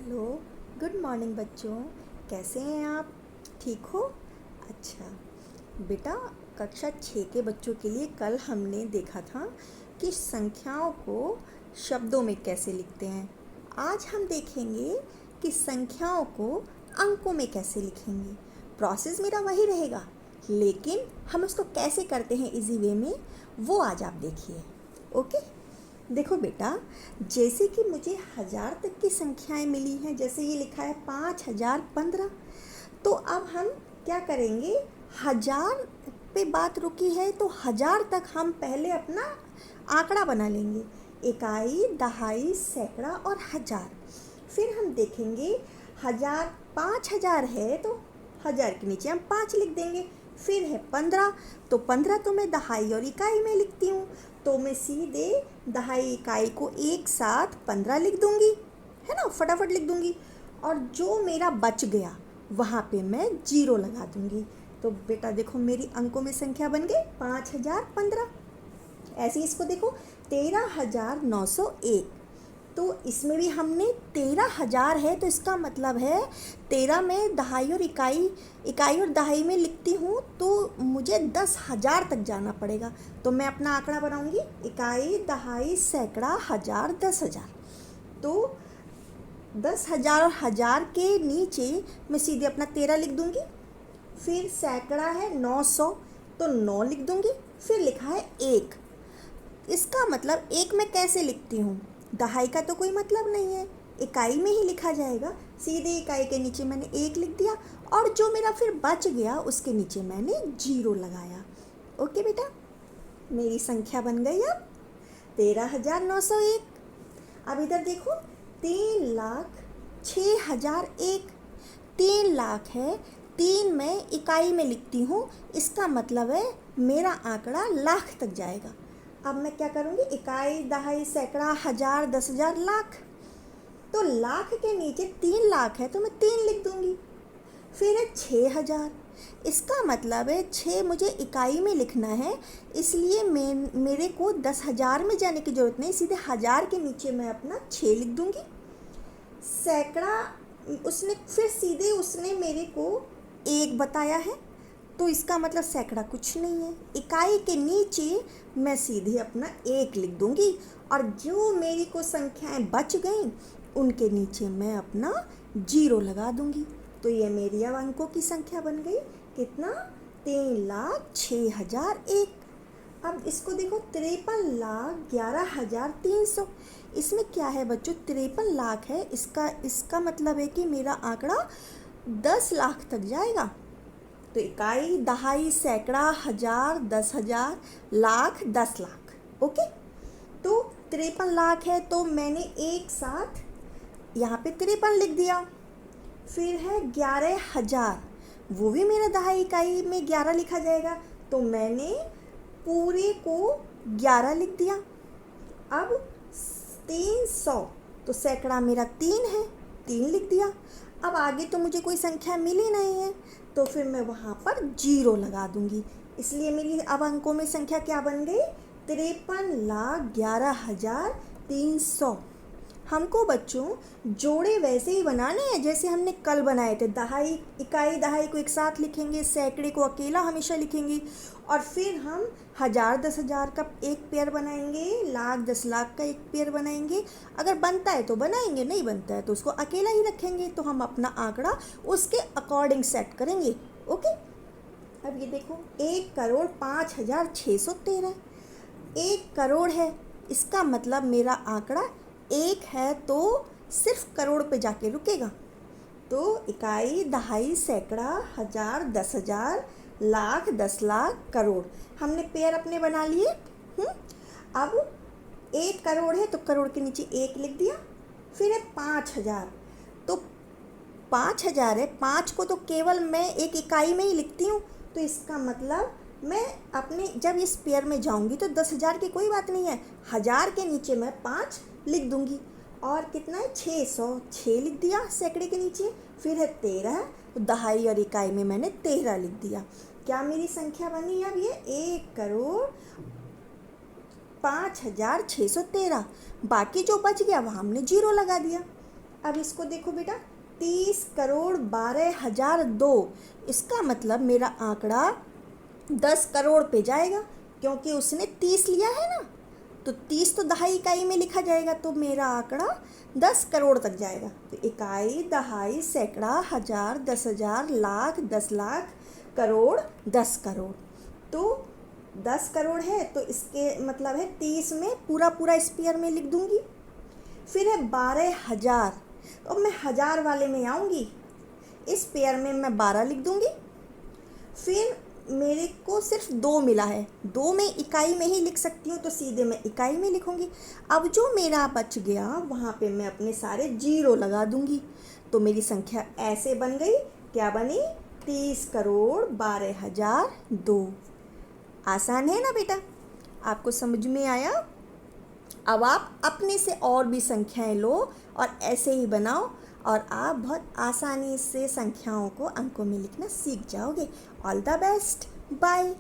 Hello, good morning बच्चों। कैसे हैं आप? ठीक हो? अच्छा बेटा, कक्षा 6 के बच्चों के लिए कल हमने देखा था कि संख्याओं को शब्दों में कैसे लिखते हैं। आज हम देखेंगे कि संख्याओं को अंकों में कैसे लिखेंगे। प्रोसेस मेरा वही रहेगा, लेकिन हम उसको कैसे करते हैं इजी वे में, वो आज आप देखिए। ओके, देखो बेटा, जैसे कि मुझे 1000 तक की संख्याएं मिली हैं, जैसे ये लिखा है 5015, तो अब हम क्या करेंगे, 1000 पे बात रुकी है तो 1000 तक हम पहले अपना आंकड़ा बना लेंगे। इकाई, दहाई, सैकड़ा और हजार। फिर हम देखेंगे 1000, 5000 है तो 1000 के नीचे हम 5 लिख देंगे। फिर है 15, तो 15 तो मैं दहाई और इकाई में लिखती हूँ, तो मैं सीधे दहाई इकाई को एक साथ 15 लिख दूँगी, है ना, फटाफट लिख दूँगी। और जो मेरा बच गया वहाँ पे मैं जीरो लगा दूँगी। तो बेटा देखो, मेरी अंकों में संख्या बन गई 5015। ऐसे ही इसको देखो 13901, तो इसमें भी हमने 13000 है, तो इसका मतलब है 13 में दहाई और इकाई और दहाई में लिखती हूँ तो मुझे 10,000 तक जाना पड़ेगा। तो मैं अपना आंकड़ा बनाऊंगी, इकाई, दहाई, सैकड़ा, हजार, 10,000। तो 10,000 और हजार के नीचे मैं सीधे अपना 13 लिख दूंगी। फिर सैकड़ा है 900, तो 9 लिख दूंगी। फिर लिखा है 1, इसका मतलब एक मैं कैसे लिखती हूँ, दहाई का तो कोई मतलब नहीं है, इकाई में ही लिखा जाएगा। सीधे इकाई के नीचे मैंने 1 लिख दिया, और जो मेरा फिर बच गया उसके नीचे मैंने जीरो लगाया। ओके बेटा, मेरी संख्या बन गई अब 13,901। अब इधर देखो, 3,06,001। 3 लाख है, 3 मैं इकाई में लिखती हूँ, इसका मतलब है मेरा आंकड़ा लाख तक जाएगा। अब मैं क्या करूँगी, इकाई, दहाई, सैकड़ा, हजार, 10,000, लाख। तो लाख के नीचे 3 लाख है तो मैं 3 लिख दूँगी। फिर है 6,000, इसका मतलब है 6 मुझे इकाई में लिखना है, इसलिए मेरे को 10,000 में जाने की ज़रूरत नहीं, सीधे हजार के नीचे मैं अपना 6 लिख दूँगी। सैकड़ा, उसने मेरे को 1 बताया है, तो इसका मतलब सैकड़ा कुछ नहीं है। इकाई के नीचे मैं सीधे अपना 1 लिख दूंगी, और जो मेरी को संख्याएं बच गई उनके नीचे मैं अपना जीरो लगा दूंगी। तो ये मेरी अब अंकों की संख्या बन गई कितना, 3,06,001। अब इसको देखो, 53,11,300। इसमें क्या है बच्चों, 53 लाख है, इसका मतलब है कि मेरा आंकड़ा 10 लाख तक जाएगा। तो इकाई, दहाई, सैकड़ा, हजार, 10,000, लाख, 10 लाख। ओके, तो 53 लाख है तो मैंने एक साथ यहाँ पे 53 लिख दिया। फिर है 11,000, वो भी मेरा दहाई इकाई में 11 लिखा जाएगा, तो मैंने पूरे को 11 लिख दिया। अब 300, तो सैकड़ा मेरा 3 है, 3 लिख दिया। अब आगे तो मुझे कोई संख्या मिली नहीं है, तो फिर मैं वहाँ पर जीरो लगा दूँगी। इसलिए मेरी अब अंकों में संख्या क्या बन गई, 53,11,300। हमको बच्चों जोड़े वैसे ही बनाने हैं जैसे हमने कल बनाए थे। दहाई, इकाई, दहाई को एक साथ लिखेंगे, सैकड़े को अकेला हमेशा लिखेंगे, और फिर हम हजार, 10,000 का एक पेयर बनाएंगे, लाख, 10 लाख का एक पेयर बनाएंगे। अगर बनता है तो बनाएंगे, नहीं बनता है तो उसको अकेला ही रखेंगे। तो हम अपना आंकड़ा उसके अकॉर्डिंग सेट करेंगे। ओके, अब ये देखो, 1,05,613। 1 करोड़ है, इसका मतलब मेरा आंकड़ा 1 है तो सिर्फ करोड़ पे जाके रुकेगा। तो इकाई, दहाई, सैकड़ा, हजार, 10,000, लाख, 10 लाख, करोड़, हमने पेयर अपने बना लिए। अब 1 करोड़ है तो करोड़ के नीचे 1 लिख दिया। फिर है 5,000, तो 5,000 है, 5 को तो केवल मैं एक इकाई में ही लिखती हूँ, तो इसका मतलब मैं अपने जब इस पेयर में जाऊँगी तो 10,000 की कोई बात नहीं है, हजार के नीचे मैं 5 लिख दूँगी। और कितना है, 600, लिख दिया सैकड़े के नीचे। फिर है 13, तो दहाई और इकाई में मैंने 13 लिख दिया। क्या मेरी संख्या बनी अब ये 1,05,613। बाकी जो बच गया वहाँ हमने जीरो लगा दिया। अब इसको देखो बेटा, 30,12,002। इसका मतलब मेरा आंकड़ा 10 करोड़ पे जाएगा, क्योंकि उसने 30 लिया है ना, तो 30 तो दहाई इकाई में लिखा जाएगा, तो मेरा आंकड़ा 10 करोड़ तक जाएगा। तो इकाई, दहाई, सैकड़ा, हजार, 10,000, लाख, 10 लाख, करोड़, 10 करोड़। तो 10 करोड़ है तो इसके मतलब है 30 में पूरा पूरा स्पेयर में लिख दूंगी। फिर है 12,000, तो मैं हजार वाले में आऊँगी, इस पेयर में मैं 12 लिख दूंगी। फिर मेरे को सिर्फ 2 मिला है, 2 में इकाई में ही लिख सकती हूँ, तो सीधे मैं इकाई में लिखूंगी। अब जो मेरा बच गया वहाँ पे मैं अपने सारे जीरो लगा दूंगी, तो मेरी संख्या ऐसे बन गई, क्या बनी, 30,12,002। आसान है ना बेटा, आपको समझ में आया? अब आप अपने से और भी संख्याएं लो और ऐसे ही बनाओ, और आप बहुत आसानी से संख्याओं को अंकों में लिखना सीख जाओगे। All the best, bye.